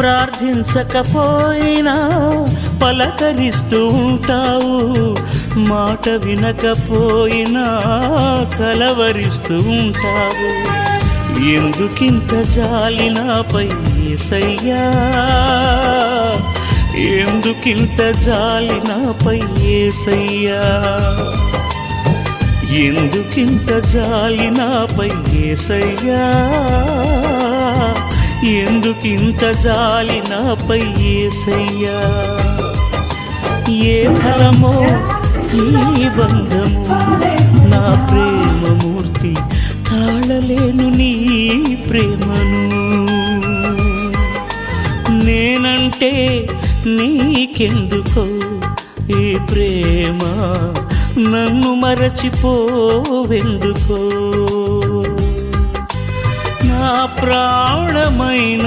ప్రార్థించకపోయినా పలకరిస్తూ ఉంటావు, మాట వినకపోయినా కలవరిస్తూ ఉంటావు. ఎందుకింత జాలి నాపై యేసయ్యా, ఎందుకింత జాలి నాపై యేసయ్యా, ఎందుకింత జాలి నాపై యేసయ్యా, ఎందుకింత జాలి నాపై యేసయ్యా. ఏ ఫలమో ఈ బంధము, నా ప్రేమమూర్తి తాళలేను నీ ప్రేమను. నేనంటే నీకెందుకో ఈ ప్రేమ, నన్ను మరచిపోవెందుకో. నా ప్రాణమైనావు